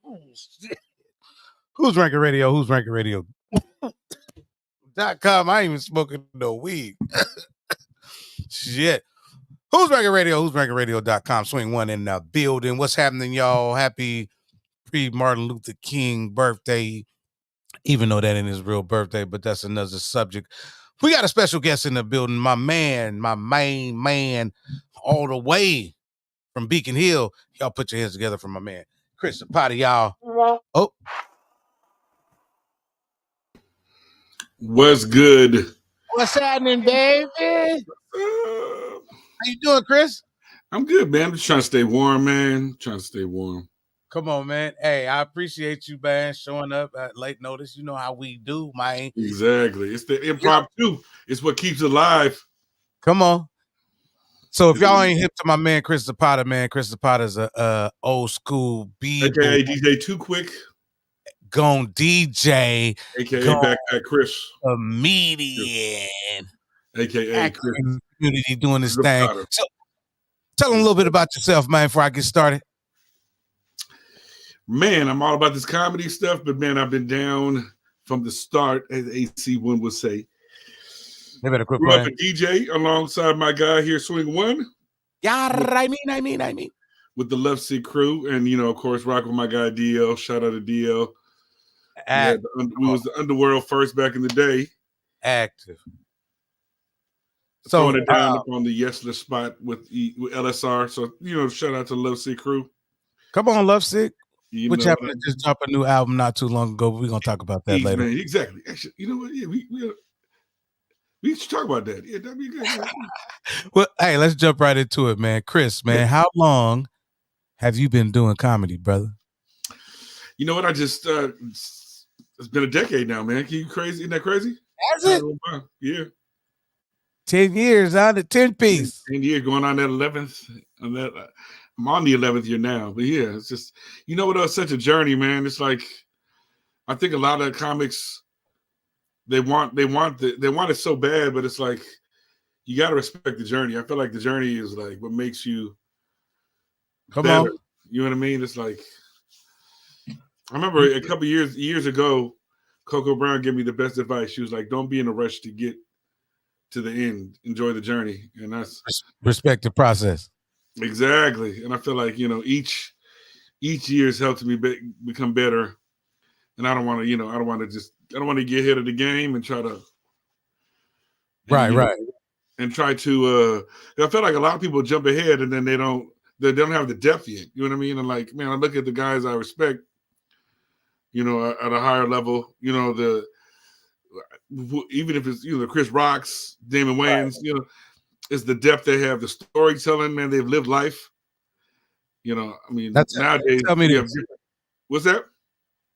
Oh, shit. Who's Ranking Radio? Who's Ranking Radio.com. I ain't even smoking no weed. Shit. Who's Ranking Radio? Who's Ranking Radio.com. Sweeng one in the building. What's happening, y'all? Happy pre-Martin Luther King birthday. Even though that ain't his real birthday, but that's another subject. We got a special guest in the building. My man, my main man, all the way from Beacon Hill. Y'all put your hands together for my man, Chris Zapata, y'all. Oh. What's good? What's happening, baby? How you doing, Chris? I'm good, man. I'm just trying to stay warm, man. Trying to stay warm. Come on, man. Hey, I appreciate you, man, showing up at late notice. You know how we do, man. Exactly. It's the impromptu. It's what keeps it alive. Come on. So if y'all ain't hip to my man Chris Zapata, man, Chris Zapata's a old school B. AKA DJ Too Quick. Gone DJ. AKA Backpack Chris. Comedian. AKA Chris. Community doing this thing. So tell them a little bit about yourself, man, before I get started. Man, I'm all about this comedy stuff, but man, I've been down from the start, as AC1 would say. They better quit Grew playing. up a DJ alongside my guy here, Sweeng One. Yeah, I mean. With the Love Sick crew, and of course, rock with my guy DL. Shout out to DL. We was the underworld first back in the day. Active. So throwing it down up on the Yesler spot with LSR. So shout out to Love Sick crew. Come on, Love Sick. Which happened to just drop a new album not too long ago, but we're gonna talk about that later. Man, exactly. Actually, you know what? Yeah, we should talk about that. Yeah, that'd be good. Well, hey, let's jump right into it, man. Chris, man, how long have you been doing comedy, brother? You know what? I just it's been a decade now, man. Can you crazy? Isn't that crazy? Has it? Yeah. 10 years on the 10 piece. 10 years going on that 11th. I'm on the 11th year now, but yeah, it's just what? It was such a journey, man. It's like I think a lot of comics they want it so bad, but it's like you got to respect the journey. I feel like the journey is like what makes you better. You know what I mean? It's like I remember a couple years ago, Coco Brown gave me the best advice. She was like, "Don't be in a rush to get to the end. Enjoy the journey," and that's respect the process. Exactly, and I feel like each year has helped me become better, and I don't want to I don't want to get ahead of the game and try to right and try to I feel like a lot of people jump ahead and then they don't have the depth yet. You know what I mean? And like, man, I look at the guys I respect, at a higher level. Even if it's the Chris Rocks, Damon Wayans, it's the depth they have, the storytelling, man. They've lived life. I mean, nowadays. Tell me this. What's that?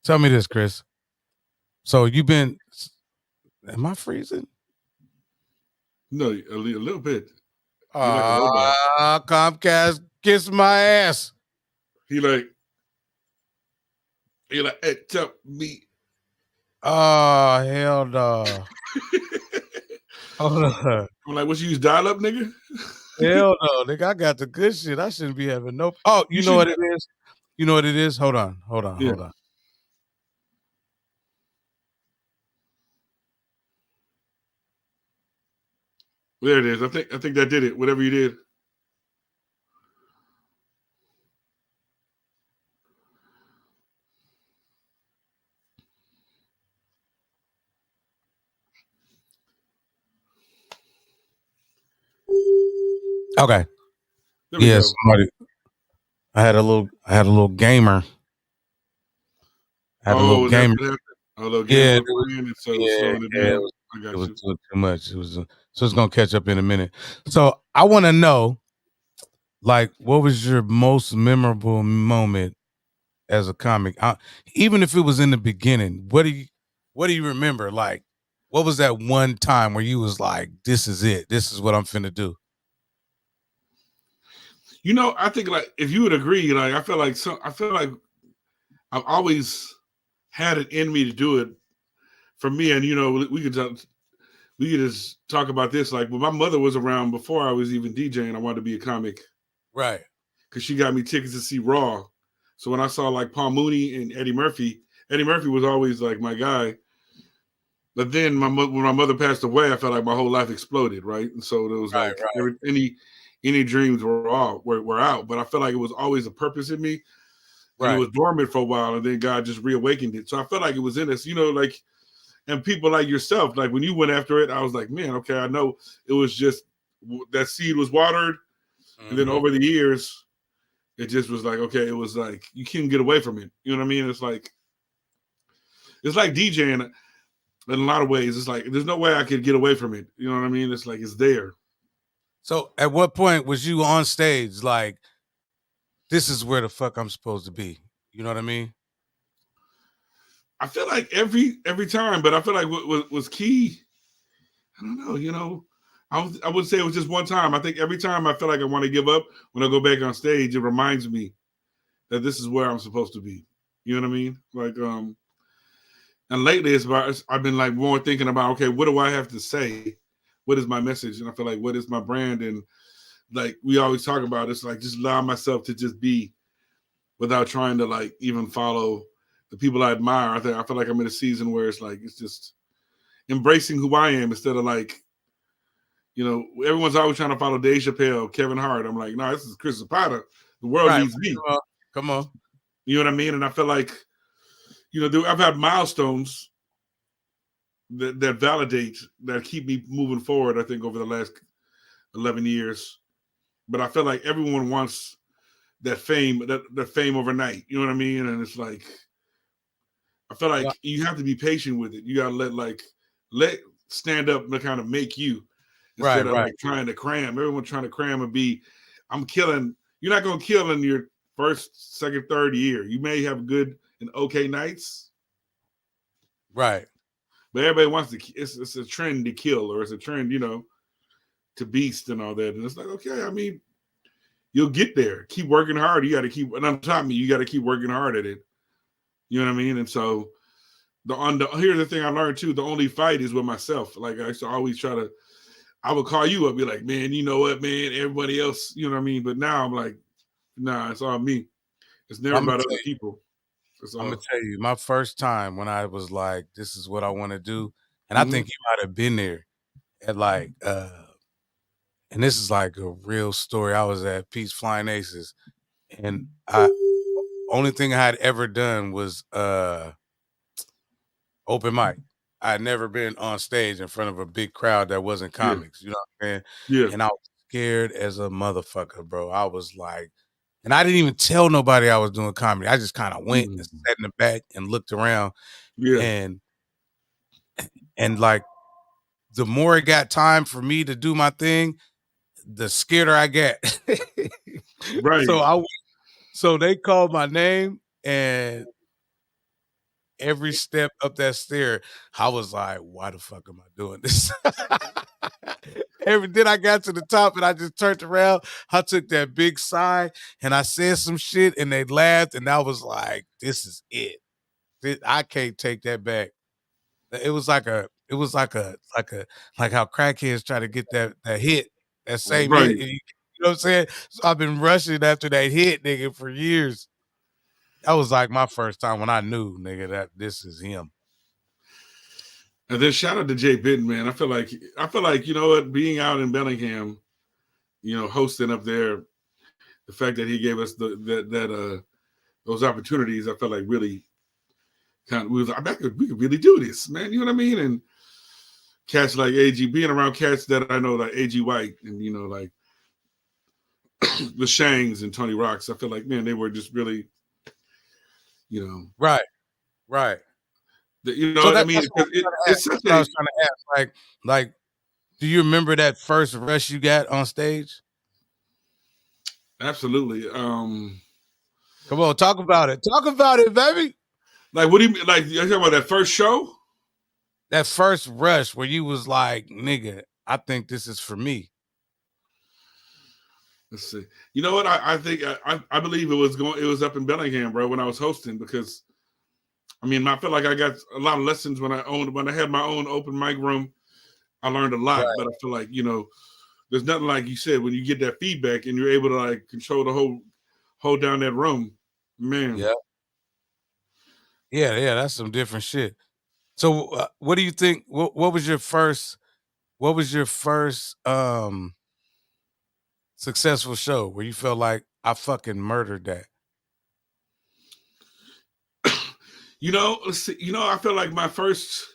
Tell me this, Chris. So you've been. Am I freezing? No, a little bit. Comcast, kiss my ass. He like, hey, tell me. Oh, hell no. Hold on. I'm like, what you use dial-up, nigga? Hell no, nigga. I got the good shit. I shouldn't be having no. Oh, you know what it is? You know what it is? Hold on. There it is. I think that did it. Whatever you did. Okay. Yes, somebody. I had a little gamer. A little gamer. Yeah, it was too much. So it's gonna catch up in a minute. So I want to know, like, what was your most memorable moment as a comic? Even if it was in the beginning, what do you remember? Like, what was that one time where you was like, "This is it. This is what I'm finna do." I think like if you would agree, like I feel like I've always had it in me to do it. For me, and we could just talk about this. Like when my mother was around before I was even DJing, I wanted to be a comic, right? Because she got me tickets to see Raw So when I saw like Paul Mooney and Eddie Murphy was always like my guy. But then when my mother passed away, I felt like my whole life exploded, right? And so there was Right, like right, any dreams were out. But I felt like it was always a purpose in me, and it right. was dormant for a while, and then God just reawakened it. So I felt like it was in us, like, and people like yourself, like when you went after it, I was like, man, okay, I know it was just that seed was watered, and then Mm-hmm. over the years, it just was like, okay, it was like you can't get away from it. You know what I mean? It's like DJing in a lot of ways. It's like there's no way I could get away from it. You know what I mean? It's like it's there. So at what point was you on stage like, this is where the fuck I'm supposed to be? You know what I mean? I feel like every time, but I feel like what was key. I don't know. I would say it was just one time. I think every time I feel like I want to give up, when I go back on stage, it reminds me that this is where I'm supposed to be. You know what I mean? Like, and lately I've been like more thinking about, okay, what do I have to say? What is my message? And I feel like, what is my brand? And like we always talk about, it's like just allow myself to just be without trying to like even follow the people I admire. I feel like I'm in a season where it's like it's just embracing who I am instead of like, everyone's always trying to follow Dave Chappelle, Kevin Hart. I'm like, no, this is Chris Zapata. The world Right. needs me. Come on. Come on. You know what I mean? And I feel like, I've had milestones that validate, that keep me moving forward. I think over the last 11 years, but I feel like everyone wants that fame, that fame overnight. You know what I mean? And it's like I feel Well, like you have to be patient with it. You gotta let stand up and kind of make you, right, instead of right, like trying to cram. Everyone trying to cram and be, I'm killing. You're not gonna kill in your first, second, third year. You may have good and okay nights, right. but everybody wants to. It's a trend to kill, or it's a trend, to beast and all that. And it's like, okay, I mean, you'll get there. Keep working hard. You got to keep. And on top of me, you got to keep working hard at it. You know what I mean? And so here's the thing I learned too. The only fight is with myself. Like I used to always try to. I would call you up, be like, man, you know what, man? Everybody else, you know what I mean? But now I'm like, nah, it's all me. It's never I'm gonna about tell other you. people. It's I'm gonna all. tell you. My first time when I was like, "This is what I want to do," and I Mm-hmm. think you might have been there at like, and this is like a real story. I was at Pete's Flying Aces, and I only thing I had ever done was open mic. I had never been on stage in front of a big crowd that wasn't Yeah, comics. You know what I'm saying? yeah. And I was scared as a motherfucker, bro. I was like, and I didn't even tell nobody I was doing comedy. I just kind of went and Mm-hmm. sat in the back and looked around, Yeah, and like the more it got time for me to do my thing, the scared I get. right. so I so they called my name, and every step up that stair, I was like, "Why the fuck am I doing this?" Then I got to the top and I just turned around. I took that big sigh and I said some shit and they laughed and I was like, "This is it. I can't take that back." It was like how crackheads try to get that hit, that same hit. Right. And you know what I'm saying? So I've been rushing after that hit, nigga, for years. That was like my first time when I knew, nigga, that this is him. And then shout out to Jay Bitten, man. I feel like you know what, being out in Bellingham, hosting up there, the fact that he gave us those opportunities, I felt like really kind of we was like, we could really do this, man. You know what I mean? And cats like AG, being around cats that I know like AG White and like the Shangs and Tony Rocks, I feel like, man, they were just really, you know, Right, right. So I mean, that's what I was trying to ask. it's such That's what I a was trying to ask. Like, do you remember that first rush you got on stage? absolutely. Come on, talk about it. Talk about it, baby. Like, what do you mean? Like, you're talking about that first show? That first rush where you was like, nigga, I think this is for me. Let's see. You know what? I think I believe it was up in Bellingham, bro, when I was hosting, because I mean I feel like I got a lot of lessons when I had my own open mic room. I learned a lot, Right. but I feel like, there's nothing like you said when you get that feedback and you're able to like control the whole hold down that room. Man. Yeah, yeah. That's some different shit. So, what do you think? What was your first? What was your first successful show where you felt like I fucking murdered that? Let's see, I feel like my first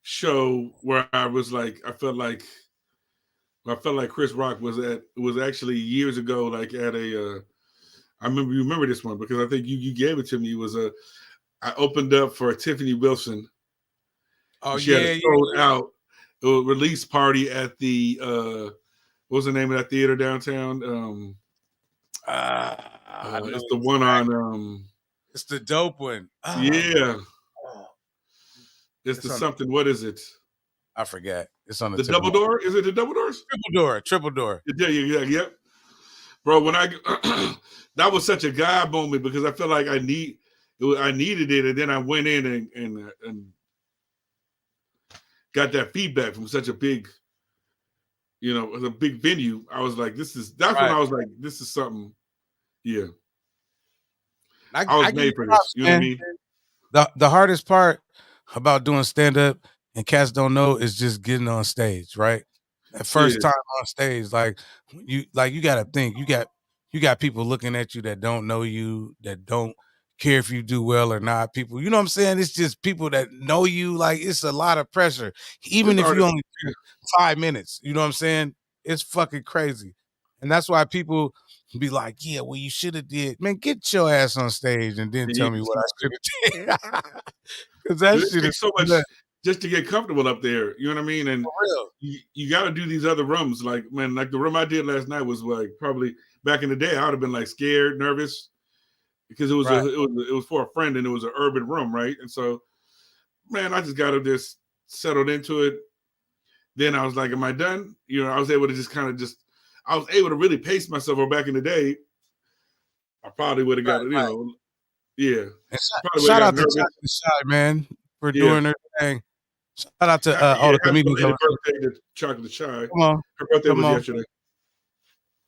show where I felt like Chris Rock was actually years ago, like at a I remember you remember this one because I think you gave it to me. It was I opened up for Tiffany Wilson Oh and she had a yeah, sold yeah. out release party at the what was the name of that theater downtown? I know It's the one exactly. on It's the dope one. Oh man, yeah, oh, it's the it's on. something. What is it? I forget. It's on the The tip of double my door? Is it the double doors? triple door. Yeah, yep. Bro, when I that was such a God moment because I felt like I needed it, and then I went in and got that feedback from such a big, a big venue. I was like, that's when Right. I was like, this is something. Yeah, I I was give you made for this. props, You know what I man. mean? The hardest part about doing stand up and cats don't know is just getting on stage, right? That Yeah, first time on stage, you gotta think you got people looking at you that don't know you, that don't care if you do well or not. People, you know what I'm saying? It's just people that know you. Like it's a lot of pressure, even it's if you already. only do 5 minutes. You know what I'm saying? It's fucking crazy, and that's why people be like, "Yeah, well, you should have did, man. Get your ass on stage and then Yeah, tell me what I exactly. should have did." Because that It shit is takes so much nuts, just to get comfortable up there. You know what I mean? And for real. you got to do these other rooms. Like man, like the room I did last night was like probably back in the day I would have been like scared, nervous because Right, it was for a friend and it was an urban room, right? And so man, I just got to just settled into it. Then I was like, am I done? I was able to just kind of I was able to really pace myself. Or back in the day, I probably would have got, right. yeah, And I probably would shout have got out to nervous. Chocolate Shy, man, for Yeah. doing their thing. Shout out to all the Happy comedians that belated was birthday to Chocolate Shy. come on, Her birthday come was on. yesterday.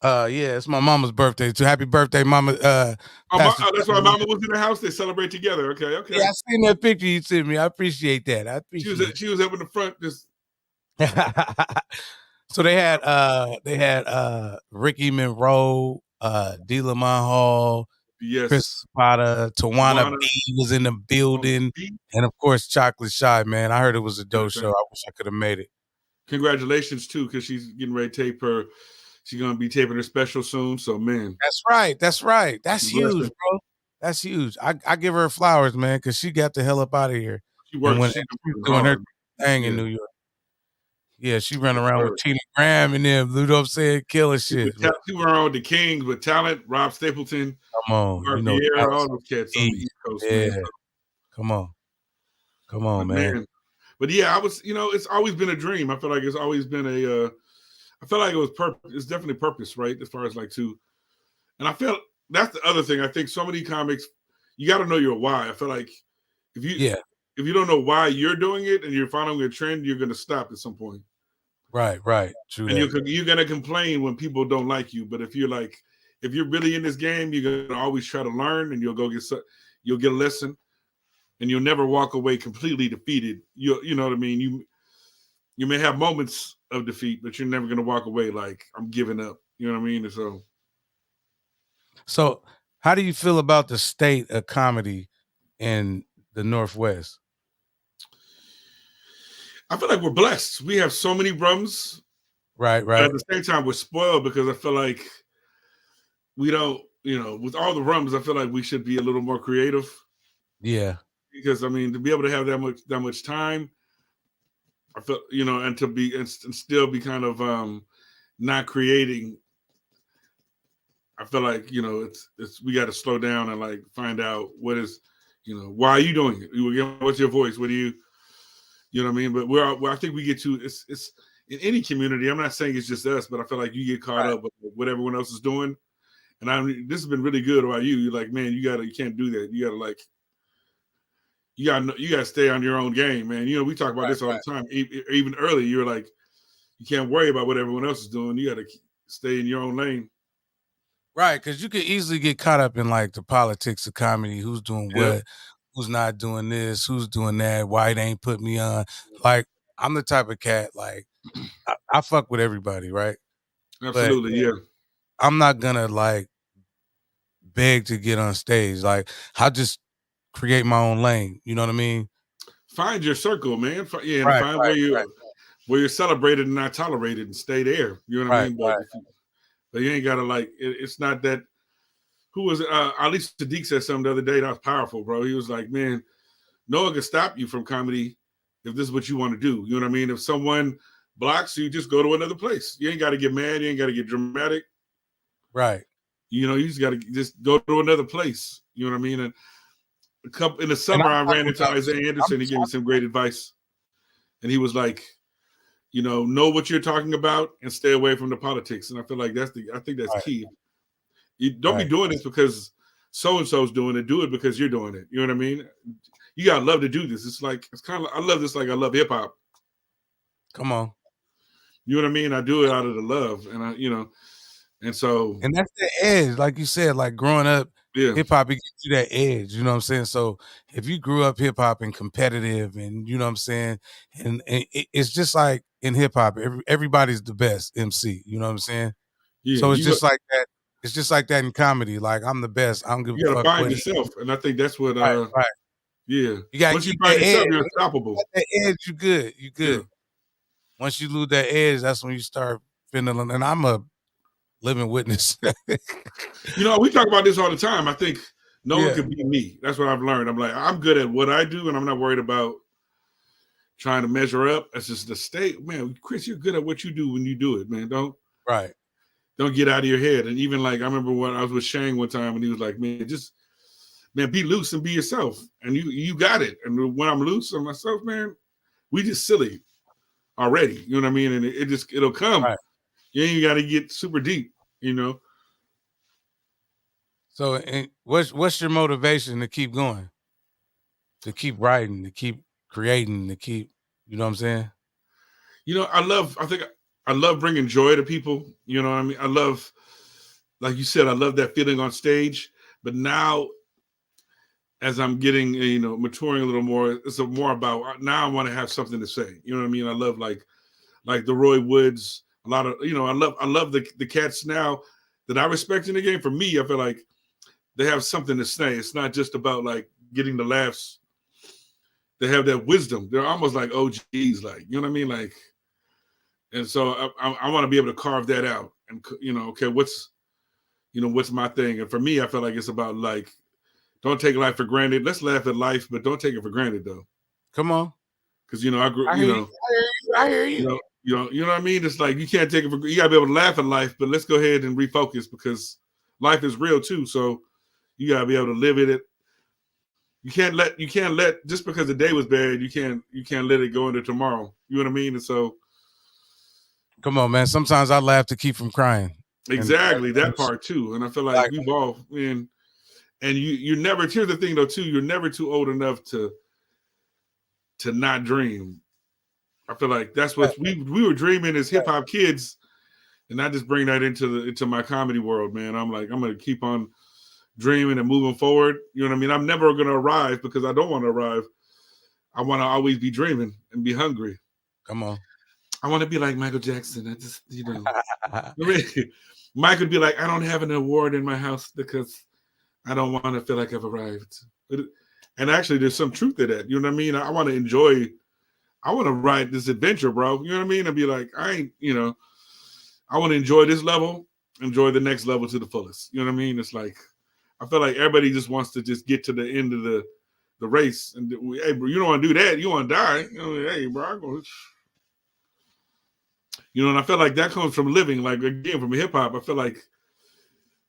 Yeah, it's my mama's birthday too. Happy birthday, mama, Pastor That's why Charlie. Mama was in the house. They celebrate together. Okay, Yeah, okay. I seen that picture you sent me. I appreciate that. I She was appreciate she was up in the front. Just that. So they had Ricky Monroe, D. Lamont Hall, Chris yes, Zapata, Tawana Tawana B was in the on the building, beat. and of course Chocolate Shy, man. I heard it was a Gotta dope show. say, I wish I could have made it. congratulations too, because she's getting ready to tape her. She's gonna be taping her special soon. So man, That's right. That's right. That's huge, blessing. bro. That's huge. I give her flowers, man, because she got the hell up out of here She and works. when She's been she's working doing her hard. thing in Yeah, New York. Yeah, she run yes, around with sir. Tina Graham and them, you know what I'm saying? Killing shit. Bro. She went around with the Kings with talent. Rob Stapleton, Come on. You Mark know Vieira, Dallas all those cats on the East. East Coast, man. Yeah. So, Come on. Come on, but man. man, but yeah, I was. It's always been a dream. I feel like it's always been a. I feel like it was purpose. It's definitely purpose, right? As far as like to, and I feel that's the other thing. I think so many comics, you got to know your why. I feel like if you Yeah. if you don't know why you're doing it and you're following a trend, you're going to stop at some point. Right, right. True And that. you're going to complain when people don't like you. But if you're really in this game, you're going to always try to learn, and you'll get a lesson, and you'll never walk away completely defeated. You know what I mean? You may have moments of defeat, but you're never going to walk away like I'm giving up. You know what I mean? And so So how do you feel about the state of comedy in the Northwest? I feel like we're blessed. We have so many rums, Right, but at right. the same time, we're spoiled because I feel like we don't, with all the rums, I feel like we should be a little more creative. Yeah. Because I mean, to be able to have that much time, I feel, and to be and still be kind of not creating. I feel like it's we got to slow down and like find out what is, why are you doing it? What's your voice? What do you, what I mean? But I think we get to it's in any community. I'm not saying it's just us, but I feel like you get caught Right. up with what everyone else is doing. And this has been really good about you. You're like, man, you can't do that. You gotta like, you gotta stay on your own game, man. We talk about Right, this all right. the time. Even early, you're like, you can't worry about what everyone else is doing. You gotta stay in your own lane. Right, because you could easily get caught up in like the politics of comedy. Who's doing Yeah, what? Who's not doing this? Who's doing that? Why they ain't put me on? Like, I'm the type of cat, like, I fuck with everybody, right? But absolutely. Yeah, I'm not gonna like beg to get on stage. Like, I'll just create my own lane. You know what I mean? find your circle, man. Yeah, and Right, find right, right, where you're celebrated and not tolerated, and stay there. You know what I right, mean? right, But you ain't gotta like. It's not that. Who was Ali Sadiq said something the other day that was powerful, bro. He was like, man, no one can stop you from comedy if this is what you want to do. You know what I mean? If someone blocks you, just go to another place. You ain't got to get mad. You ain't got to get dramatic. right. You know, you just got to just go to another place. You know what I mean? And in the And summer, I'm I talking ran into about, Isaiah Anderson. He gave me some great advice, and he was like, you know what you're talking about and stay away from the politics. And I feel like I think that's right, key. You don't be right. doing this because so and so's doing it. Do it because you're doing it. You know what I mean? You gotta love to do this. It's kind of I love this like I love hip hop. Come on. You know what I mean? I do it out of the love, and and so And that's the edge, like you said, like growing up, yeah, hip hop, it gives you that edge, you know what I'm saying? So if you grew up hip hop and competitive and you know what I'm saying, and it's just like in hip hop, everybody's the best MC, you know what I'm saying? yeah. So it's just like that in comedy. Like I'm the best. I don't give a You got to fuck find what yourself, and I think that's what right, right. yeah. You gotta Once you keep find that edge. yourself, you're Once you unstoppable. got that edge, you good. You Yeah. good. Once you lose that edge, that's when you start feeling and I'm a living witness. You know, we talk about this all the time. I think no one Yeah, could be me. That's what I've learned. I'm like, I'm good at what I do, and I'm not worried about trying to measure up. That's just the state, man. Chris, you're good at what you do when you do it, man. right. Don't get out of your head. And even like I remember when I was with Shang one time, and he was like, man, just man, be loose and be yourself, and you got it. And when I'm loose on myself, man, we just silly already. You know what I mean? And it'll come. Right. You ain't got to get super deep. You know. So, and what's your motivation to keep going, to keep writing, to keep creating, to keep, you know what I'm saying? You know, I think I love bringing joy to people. You know what I mean? I love, like you said, I love that feeling on stage. But now, as I'm getting, maturing a little more, it's more about now I want to have something to say. You know what I mean? I love like the Roy Woods, a lot of, I love the cats now that I respect in the game. For me, I feel like they have something to say. It's not just about like getting the laughs. They have that wisdom. They're almost like OGs, like, you know what I mean? Like, and so I want to be able to carve that out and, okay, what's my thing? And for me, I feel like it's about like, don't take life for granted. Let's laugh at life, but don't take it for granted though. Come on. Cause I grew, I hear you. I hear you. I hear you. you know what I mean? It's like, you can't take it for, you gotta be able to laugh at life, but let's go ahead and refocus because life is real too. So you gotta be able to live it. You can't let just because the day was bad, you can't let it go into tomorrow. You know what I mean? And so Come on, man. Sometimes I laugh to keep from crying. exactly And that part too. And I feel like like we've all and you're never, here's the thing though too, you're never too old enough to not dream. I feel like that's what we were dreaming as hip hop kids, and I just bring that into my comedy world, man. I'm like, I'm gonna keep on dreaming and moving forward. You know what I mean? I'm never gonna arrive because I don't want to arrive. I want to always be dreaming and be hungry. come on. I want to be like Michael Jackson. I just, I mean, Mike would be like, I don't have an award in my house because I don't want to feel like I've arrived. And actually, there's some truth to that. You know what I mean? I want to enjoy. I want to ride this adventure, bro. You know what I mean? And be like, I want to enjoy this level, enjoy the next level to the fullest. You know what I mean? It's like, I feel like everybody just wants to just get to the end of the race. And hey, bro, you don't want to do that. You want to die. Hey, bro, and I feel like that comes from living, like again, from hip hop. I feel like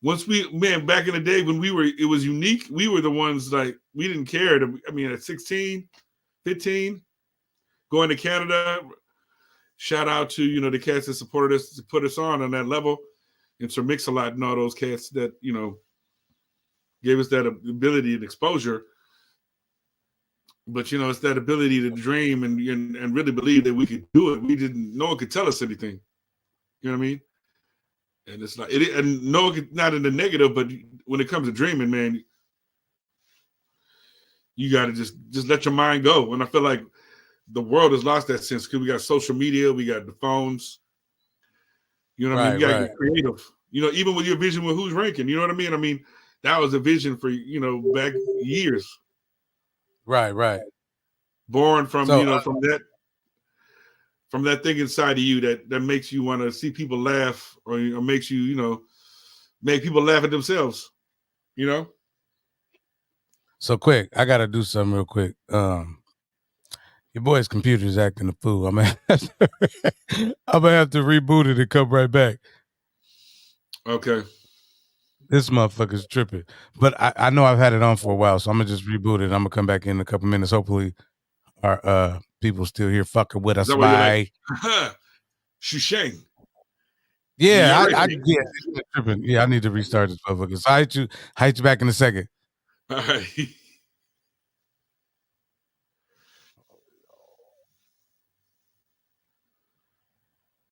once back in the day when it was unique. We were the ones like, we didn't care. At 16, 15, going to Canada, shout out to, the cats that supported us to put us on that level. And Sir Mix-a-Lot and all those cats that, gave us that ability and exposure. But, it's that ability to dream and really believe that we could do it. No one could tell us anything. You know what I mean? And it's like and no, not in the negative, but when it comes to dreaming, man, you got to just let your mind go. And I feel like the world has lost that sense because we got social media, we got the phones. You know what I mean? Right, You got to right, get creative. You know, even with your vision with who's ranking. You know what I mean? I mean, that was a vision for back years. right, right. Born from So from that thing inside of you that makes you want to see people laugh or makes you make people laugh at themselves. You know. so quick, I gotta do something real quick. Your boy's computer is acting a fool. I'm gonna have to reboot it and come right back. Okay. This motherfucker's tripping. But I know I've had it on for a while, so I'm gonna just reboot it. I'm gonna come back in a couple minutes. Hopefully our people still here fucking with Is us. that why you're like, Bye. Shusheng? Yeah, Yeah. yeah, it's tripping. Yeah, I need to restart this motherfucker. So I hate you back in a second. All right.